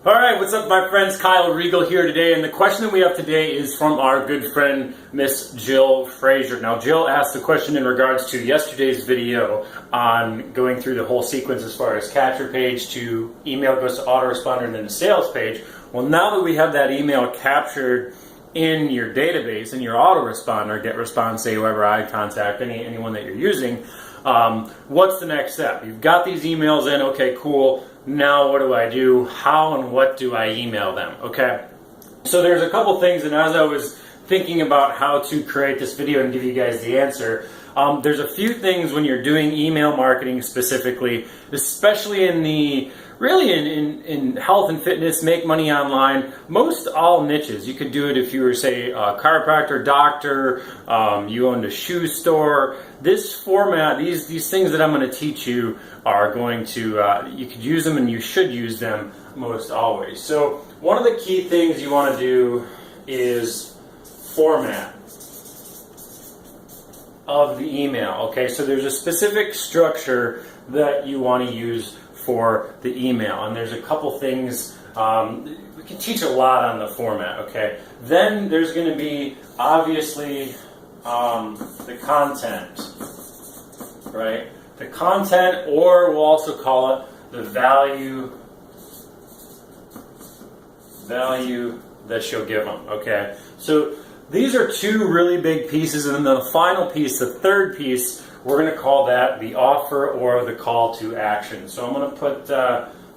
All right, what's up, my friends? Kyle Regal here today, and the question that we have today is from our good friend, Miss Jill Frazier. Now, Jill asked the question in regards to yesterday's video on going through the whole sequence as far as capture page to email goes to autoresponder and then the sales page. Well, now that we have that email captured in your database, in your autoresponder, GetResponse, say whoever I contact, anyone that you're using, what's the next step? You've got these emails in, okay, cool. Now what do I do? How and what do I email them? Okay, so there's a couple things, and as I was thinking about how to create this video and give you guys the answer, there's a few things when you're doing email marketing specifically, especially in the in health and fitness, make money online, most all niches. You could do it if you were, say, a chiropractor, doctor, you owned a shoe store. This format, these things that I'm going to teach you are going to, you could use them and you should use them most always. So one of the key things you want to do is format of the email. Okay, so there's a specific structure that you want to use for the email, and there's a couple things. We can teach a lot on the format. Okay, then there's going to be obviously the content, right? The content, or we'll also call it the value that you'll give them. Okay, so these are two really big pieces, and then the final piece, the third piece, we're going to call that the offer or the call to action. So I'm going to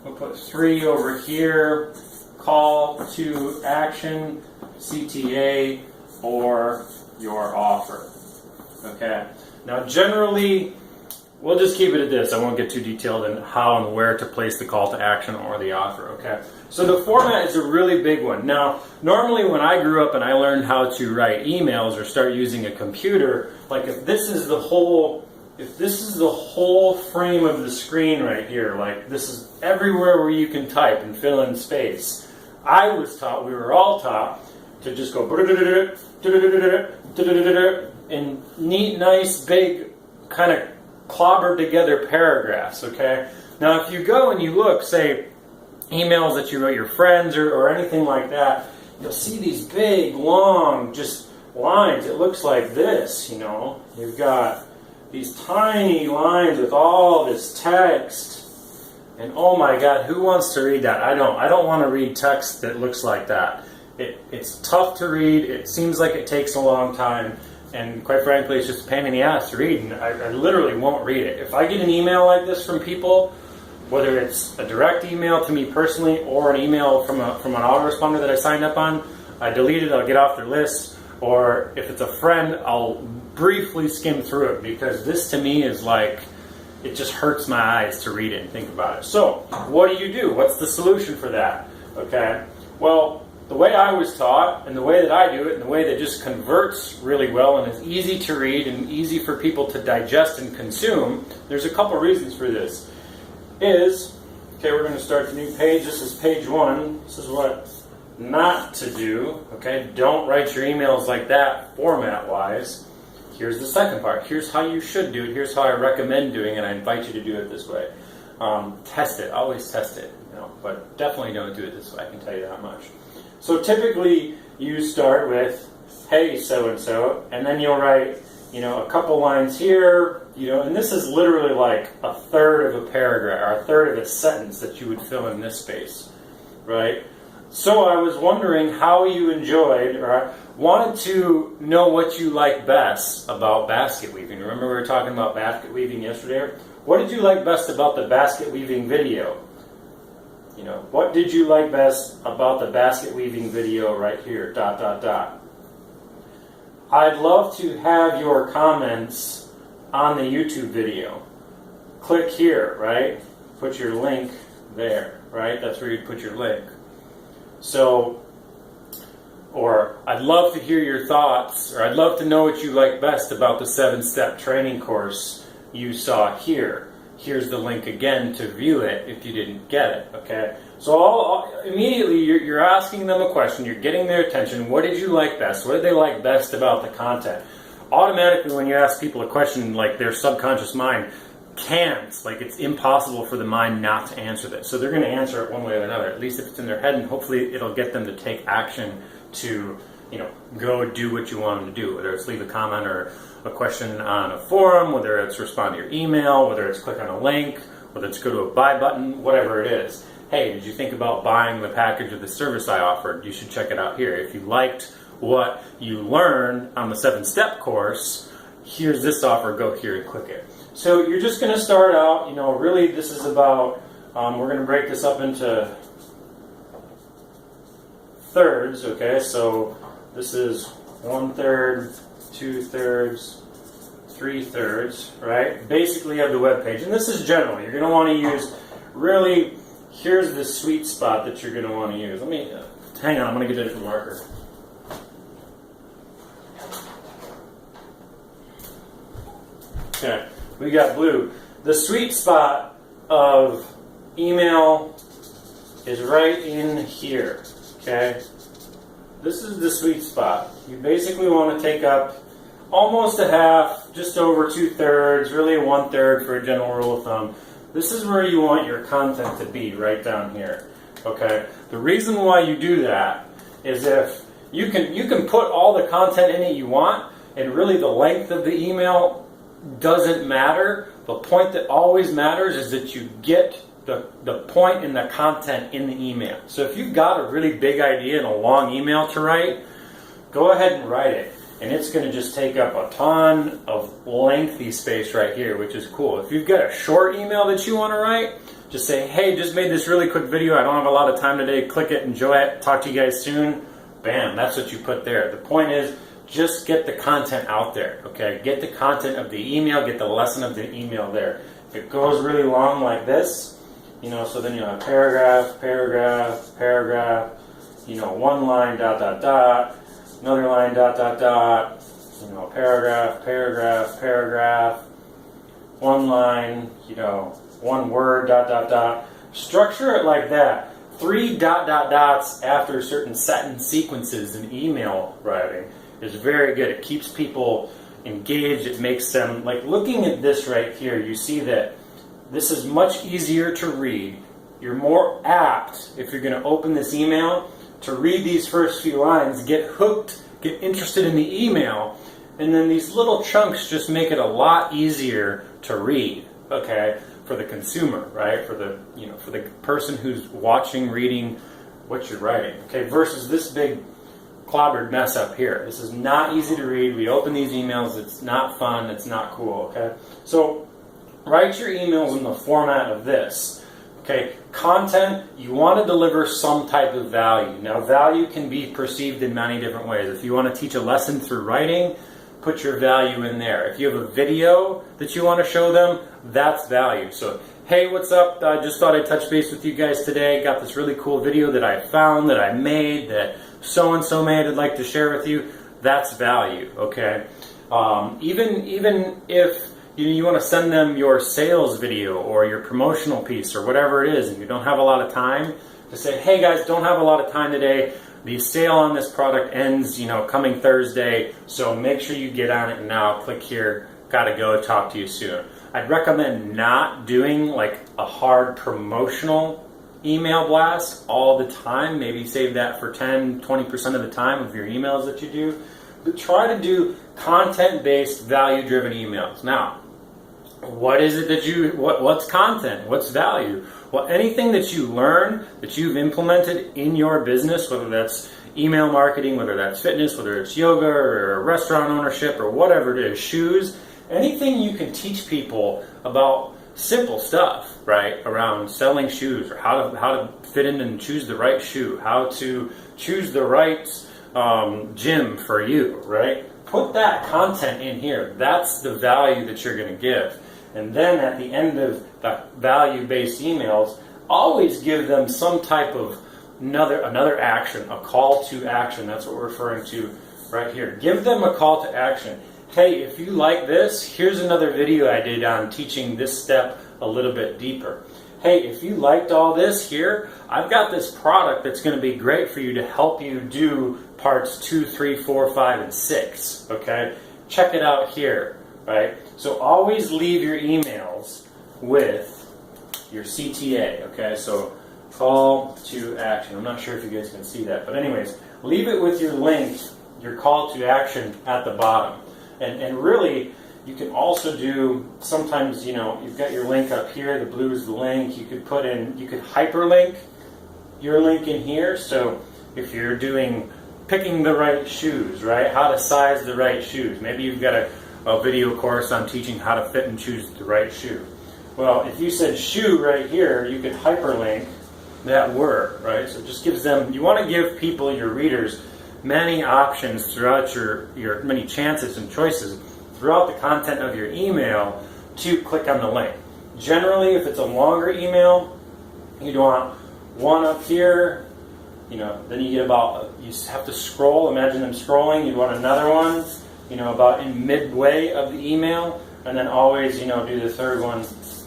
put 3 over here, call to action, CTA, or your offer. Okay. Now generally, we'll just keep it at this. I won't get too detailed in how and where to place the call to action or the offer. Okay. So the format is a really big one. Now, normally when I grew up and I learned how to write emails or start using a computer, like if this is the whole frame of the screen right here, like this is everywhere where you can type and fill in space, I was taught, we were all taught to just go in neat, nice, big, kind of clobbered together paragraphs. Okay. Now, if you go and you look, say, emails that you wrote your friends or anything like that, you'll see these big, long, just lines. It looks like this, you know. You've got these tiny lines with all this text, and oh my God, who wants to read that? I don't want to read text that looks like that. It's tough to read. It seems like it takes a long time, and quite frankly, it's just a pain in the ass to read, and I literally won't read it. If I get an email like this from people, whether it's a direct email to me personally or an email from an autoresponder that I signed up on, I delete it, I'll get off their list, or if it's a friend, I'll briefly skim through it, because this to me is like, it just hurts my eyes to read it and think about it. So, what do? What's the solution for that? Okay, well, the way I was taught, and the way that I do it, and the way that just converts really well, and is easy to read and easy for people to digest and consume, there's a couple reasons for this. Okay, we're going to start the new page. This is page 1. This is what not to do. Okay, don't write your emails like that format-wise. Here's the second part. Here's how you should do it. Here's how I recommend doing it. I invite you to do it this way. Test it. Always test it. But definitely don't do it this way. I can tell you that much. So typically, you start with, hey, so-and-so, and then you'll write, a couple lines here, and this is literally like a third of a paragraph, or a third of a sentence that you would fill in this space, right? So I was wondering how you enjoyed, or I wanted to know what you like best about basket weaving. Remember we were talking about basket weaving yesterday? What did you like best about the basket weaving video? What did you like best about the basket weaving video right here, ... I'd love to have your comments on the YouTube video. Click here, right? Put your link there, right? That's where you'd put your link. So, or I'd love to hear your thoughts, or I'd love to know what you like best about the 7-step training course you saw here. Here's the link again to view it if you didn't get it, okay? So immediately you're asking them a question, you're getting their attention. What did you like best? What did they like best about the content? Automatically when you ask people a question, like their subconscious mind can't, like it's impossible for the mind not to answer this. So they're going to answer it one way or another, at least if it's in their head, and hopefully it'll get them to take action to, go do what you want them to do, whether it's leave a comment or a question on a forum, whether it's respond to your email, whether it's click on a link, whether it's go to a buy button, whatever it is. Hey, did you think about buying the package of the service I offered? You should check it out here. If you liked what you learned on the 7-step course, here's this offer, go here and click it. So you're just going to start out, really this is about, we're going to break this up into thirds, okay? So this is 1/3, 2/3, 3/3, right? Basically you have the web page. And this is general. You're going to want to use, really, here's the sweet spot that you're going to want to use. Let me, hang on, I'm going to get a different marker. Okay, we got blue. The sweet spot of email is right in here, okay? This is the sweet spot. You basically want to take up almost a half, just over 2/3, really a 1/3 for a general rule of thumb. This is where you want your content to be, right down here, okay? The reason why you do that is if you can put all the content in it you want, and really the length of the email doesn't matter. The point that always matters is that you get the point and the content in the email. So if you've got a really big idea and a long email to write, go ahead and write it. And it's going to just take up a ton of lengthy space right here, which is cool. If you've got a short email that you want to write, just say, hey, just made this really quick video. I don't have a lot of time today. Click it, enjoy it. Talk to you guys soon. Bam, that's what you put there. The point is, just get the content out there, okay? Get the content of the email, get the lesson of the email there. If it goes really long like this, so then you'll have paragraph, paragraph, paragraph, one line, dot, dot, dot, another line, dot, dot, dot, paragraph, paragraph, paragraph, one line, one word, dot, dot, dot. Structure it like that. 3 dot, dot, dots after certain sentence sequences in email writing is very good. It keeps people engaged. It makes them, like looking at this right here, you see that this is much easier to read. You're more apt, if you're going to open this email, to read these first few lines, get hooked, get interested in the email, and then these little chunks just make it a lot easier to read, okay, for the consumer, right, for the, for the person who's watching, reading what you're writing, okay, versus this big clobbered mess up here. This is not easy to read. We open these emails, it's not fun, it's not cool, okay? So write your emails in the format of this, okay? Content, you want to deliver some type of value. Now value can be perceived in many different ways. If you want to teach a lesson through writing, put your value in there. If you have a video that you want to show them, that's value. So, hey, what's up? I just thought I'd touch base with you guys today. Got this really cool video that I found, that I made, that so-and-so made, I'd like to share with you. That's value, okay? Even if you want to send them your sales video or your promotional piece or whatever it is, and you don't have a lot of time, to say, hey guys, don't have a lot of time today. The sale on this product ends, coming Thursday, so make sure you get on it now. Click here. Gotta go. Talk to you soon. I'd recommend not doing like a hard promotional email blast all the time. Maybe save that for 10-20% of the time of your emails that you do. But try to do content-based, value-driven emails. Now, what is it that what's content? What's value? Well, anything that you learn, that you've implemented in your business, whether that's email marketing, whether that's fitness, whether it's yoga or restaurant ownership or whatever it is, shoes, anything you can teach people about simple stuff, right, around selling shoes, or how to fit in and choose the right shoe, how to choose the right gym for you, right? Put that content in here. That's the value that you're going to give. And then at the end of the value-based emails, always give them some type of another action, a call to action. That's what we're referring to right here. Give them a call to action. Hey, if you like this, here's another video I did on teaching this step a little bit deeper. Hey, if you liked all this here, I've got this product that's going to be great for you to help you do parts 2, 3, 4, 5, and 6. Okay? Check it out here, right? So always leave your emails with your CTA, okay? So call to action. I'm not sure if you guys can see that, but anyways, leave it with your link, your call to action at the bottom. And really, you can also do, sometimes, you know, you've got your link up here, the blue is the link, you could hyperlink your link in here. So if you're picking the right shoes, right? How to size the right shoes. Maybe you've got a video course on teaching how to fit and choose the right shoe. Well, if you said shoe right here, you could hyperlink that word, right? So it just gives them, you want to give people, your readers, many options throughout your many chances and choices throughout the content of your email to click on the link. Generally, if it's a longer email, you'd want one up here, you know, then you have to scroll, imagine them scrolling, you'd want another one, you know, about in midway of the email, and then always, you know, do the third one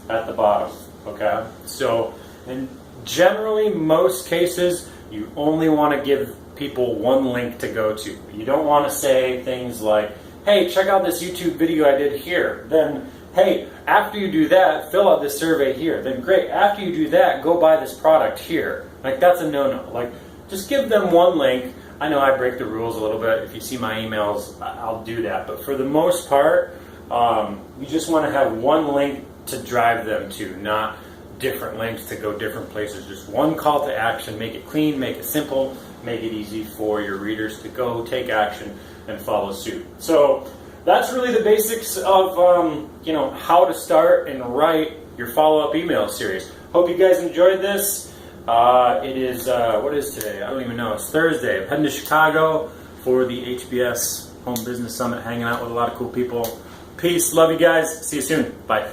at the bottom, okay? So, in generally most cases, you only want to give people one link to go to. You don't want to say things like, hey, check out this YouTube video I did here. Then, hey, after you do that, fill out this survey here. Then great, after you do that, go buy this product here. Like, that's a no-no. Like, just give them one link. I know I break the rules a little bit. If you see my emails, I'll do that. But for the most part, you just want to have one link to drive them to, not different links to go different places. Just one call to action. Make it clean, make it simple, make it easy for your readers to go take action and follow suit. So that's really the basics of you know, how to start and write your follow-up email series. Hope you guys enjoyed this. It is what is today? I don't even know. It's Thursday. I'm heading to Chicago for the HBS Home Business Summit, hanging out with a lot of cool people. Peace. Love you guys. See you soon. Bye.